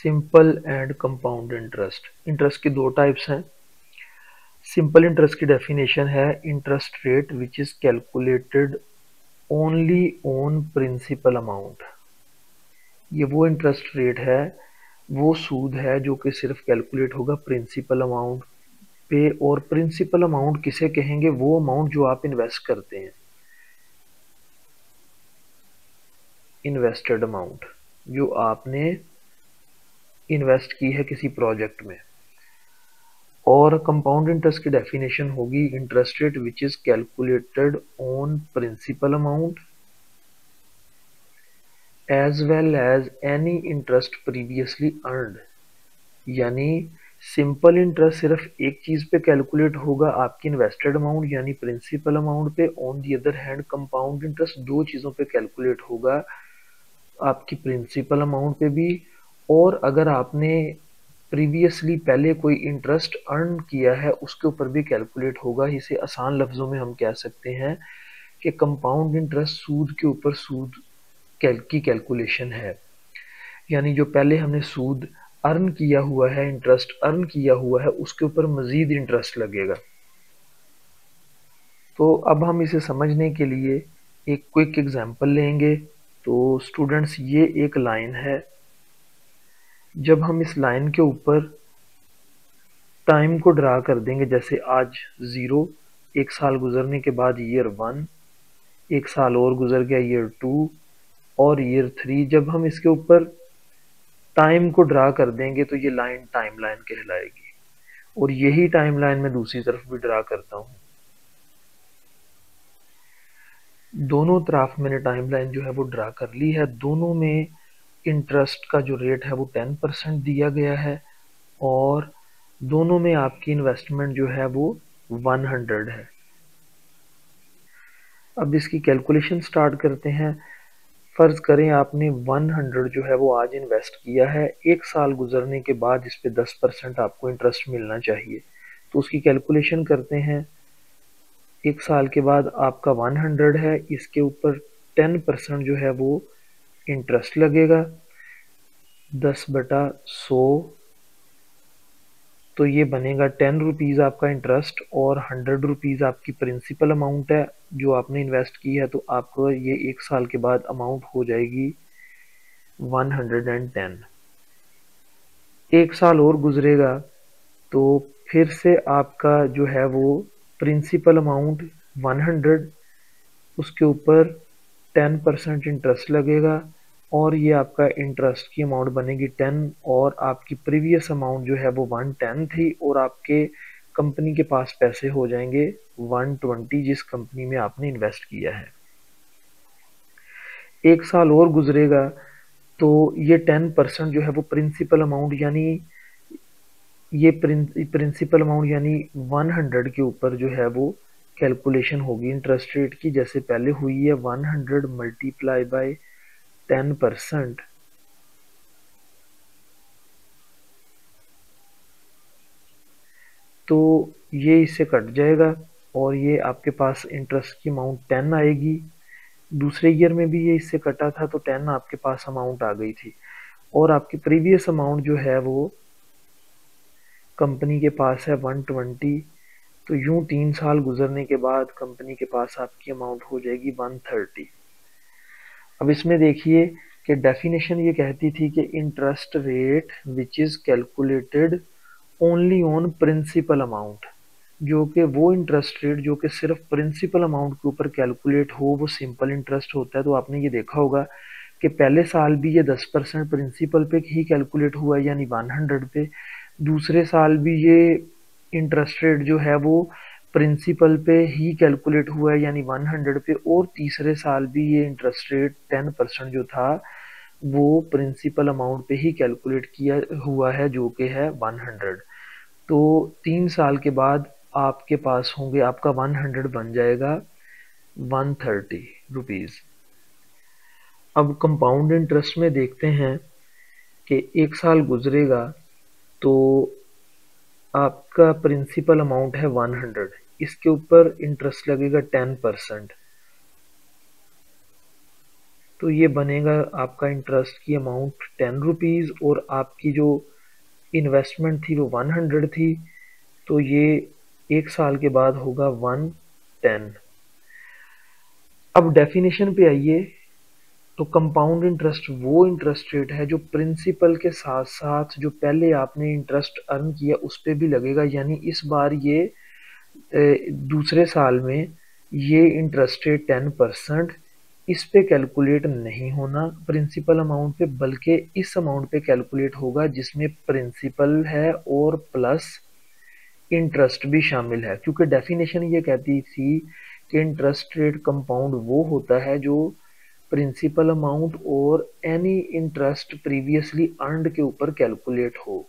Simple and compound interest. Interest की दो types हैं। सिंपल इंटरेस्ट की डेफिनेशन है interest rate which is calculated only on principal amount. ये वो इंटरेस्ट रेट है, वो सूद है जो कि सिर्फ कैलकुलेट होगा प्रिंसिपल अमाउंट पे। और प्रिंसिपल अमाउंट किसे कहेंगे? वो अमाउंट जो आप इन्वेस्ट करते हैं, इन्वेस्टेड अमाउंट जो आपने इन्वेस्ट की है किसी प्रोजेक्ट में। और कंपाउंड इंटरेस्ट की डेफिनेशन होगी interest rate which is calculated on principal amount as well as any interest previously earned. यानी सिंपल इंटरेस्ट सिर्फ एक चीज पे कैलकुलेट होगा, आपकी इन्वेस्टेड अमाउंट यानी प्रिंसिपल अमाउंट पे। On the other hand compound interest दो चीजों पे कैलकुलेट होगा, आपकी प्रिंसिपल अमाउंट पे भी, और अगर आपने प्रीवियसली पहले कोई इंटरेस्ट अर्न किया है उसके ऊपर भी कैलकुलेट होगा। इसे आसान लफ्जों में हम कह सकते हैं कि कंपाउंड इंटरेस्ट सूद के ऊपर सूद की कैलकुलेशन है। यानी जो पहले हमने सूद अर्न किया हुआ है, इंटरेस्ट अर्न किया हुआ है, उसके ऊपर मजीद इंटरेस्ट लगेगा। तो अब हम इसे समझने के लिए एक क्विक एग्जांपल लेंगे। तो स्टूडेंट्स, ये एक लाइन है। जब हम इस लाइन के ऊपर टाइम को ड्रा कर देंगे, जैसे आज 0, एक साल गुजरने के बाद ईयर 1, एक साल और गुजर गया ईयर 2 और ईयर 3। जब हम इसके ऊपर टाइम को ड्रा कर देंगे तो ये लाइन टाइम लाइन कहलाएगी। और यही टाइम लाइन मैं दूसरी तरफ भी ड्रा करता हूँ। दोनों तरफ मैंने टाइम लाइन जो है वो ड्रा कर ली है। दोनों में इंटरेस्ट का जो रेट है वो 10% दिया गया है और दोनों में आपकी इन्वेस्टमेंट जो है वो 100 है। अब इसकी कैलकुलेशन स्टार्ट करते हैं। फर्ज करें आपने 100 जो है वो आज इन्वेस्ट किया है, एक साल गुजरने के बाद इस पे 10% आपको इंटरेस्ट मिलना चाहिए। तो उसकी कैलकुलेशन करते हैं। एक साल के बाद आपका 100 है, इसके ऊपर 10% जो है वो इंटरेस्ट लगेगा, 10/100। तो ये बनेगा 10 रुपीज़ आपका इंटरेस्ट और 100 रुपीज़ आपकी प्रिंसिपल अमाउंट है जो आपने इन्वेस्ट की है। तो आपको ये एक साल के बाद अमाउंट हो जाएगी 110। एक साल और गुजरेगा तो फिर से आपका जो है वो प्रिंसिपल अमाउंट 100, उसके ऊपर 10% इंटरेस्ट लगेगा और ये आपका इंटरेस्ट की अमाउंट बनेगी 10। और आपकी प्रीवियस अमाउंट जो है वो 110 थी और आपके कंपनी के पास पैसे हो जाएंगे 120 जिस कंपनी में आपने इन्वेस्ट किया है। एक साल और गुजरेगा तो ये 10% जो है वो प्रिंसिपल अमाउंट यानी ये प्रिंसिपल अमाउंट यानी 100 के ऊपर जो है वो कैलकुलेशन होगी इंटरेस्ट रेट की, जैसे पहले हुई है 100 मल्टीप्लाई बाय 10%। तो ये इससे कट जाएगा और ये आपके पास इंटरेस्ट की अमाउंट 10 आएगी। दूसरे ईयर में भी ये इससे कटा था तो 10 आपके पास अमाउंट आ गई थी। और आपकी प्रीवियस अमाउंट जो है वो कंपनी के पास है 120। तो यूं 3 साल गुजरने के बाद कंपनी के पास आपकी अमाउंट हो जाएगी 130। अब इसमें देखिए कि डेफिनेशन ये कहती थी कि interest rate which is calculated only on principal amount, जो कि वो इंटरेस्ट रेट जो कि सिर्फ प्रिंसिपल अमाउंट के ऊपर कैलकुलेट हो वो सिंपल इंटरेस्ट होता है। तो आपने ये देखा होगा कि पहले साल भी ये 10% प्रिंसिपल पे ही कैलकुलेट हुआ है यानी 100 पे। दूसरे साल भी ये इंटरेस्ट रेट जो है वो प्रिंसिपल पे ही कैलकुलेट हुआ है यानी 100 पे। और तीसरे साल भी ये इंटरेस्ट रेट 10% जो था वो प्रिंसिपल अमाउंट पे ही कैलकुलेट किया हुआ है जो कि है 100। तो 3 साल के बाद आपके पास होंगे, आपका 100 बन जाएगा 130 रुपीज़। अब कंपाउंड इंटरेस्ट में देखते हैं कि एक साल गुजरेगा तो आपका प्रिंसिपल अमाउंट है 100, इसके ऊपर इंटरेस्ट लगेगा 10%। तो ये बनेगा आपका इंटरेस्ट की अमाउंट 10 रुपीज़ और आपकी जो इन्वेस्टमेंट थी वो 100 थी, तो ये 1 साल के बाद होगा 110। अब डेफिनेशन पे आइए। तो कंपाउंड इंटरेस्ट वो इंटरेस्ट रेट है जो प्रिंसिपल के साथ साथ जो पहले आपने इंटरेस्ट अर्न किया उस पे भी लगेगा, यानी इस बार ये दूसरे साल में ये इंटरेस्ट रेट 10% इस पे कैलकुलेट नहीं होना प्रिंसिपल अमाउंट पे, बल्कि इस अमाउंट पे कैलकुलेट होगा जिसमें प्रिंसिपल है और प्लस इंटरेस्ट भी शामिल है। क्योंकि डेफिनेशन ये कहती थी कि इंटरेस्ट रेट कंपाउंड वो होता है जो प्रिंसिपल अमाउंट और एनी इंटरेस्ट प्रीवियसली अर्नड के ऊपर कैलकुलेट हो।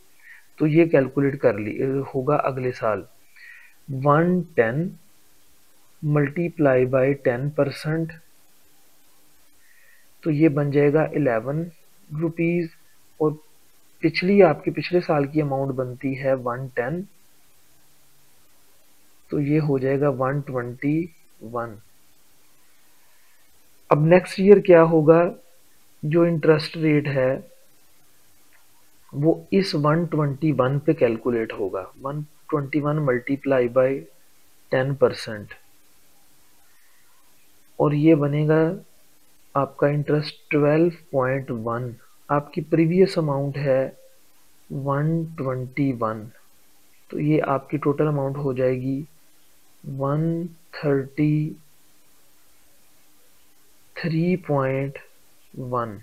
तो ये कैलकुलेट कर ली होगा अगले साल 110 मल्टीप्लाई बाय 10%, तो ये बन जाएगा 11 रुपीज़। और आपके पिछले साल की अमाउंट बनती है 110, तो ये हो जाएगा 121। अब नेक्स्ट ईयर क्या होगा, जो इंटरेस्ट रेट है वो इस 121 पे कैलकुलेट होगा। 121 मल्टीप्लाई बाय 10%, और ये बनेगा आपका इंटरेस्ट 12.1। आपकी प्रीवियस अमाउंट है 121, तो ये आपकी टोटल अमाउंट हो जाएगी 133.1।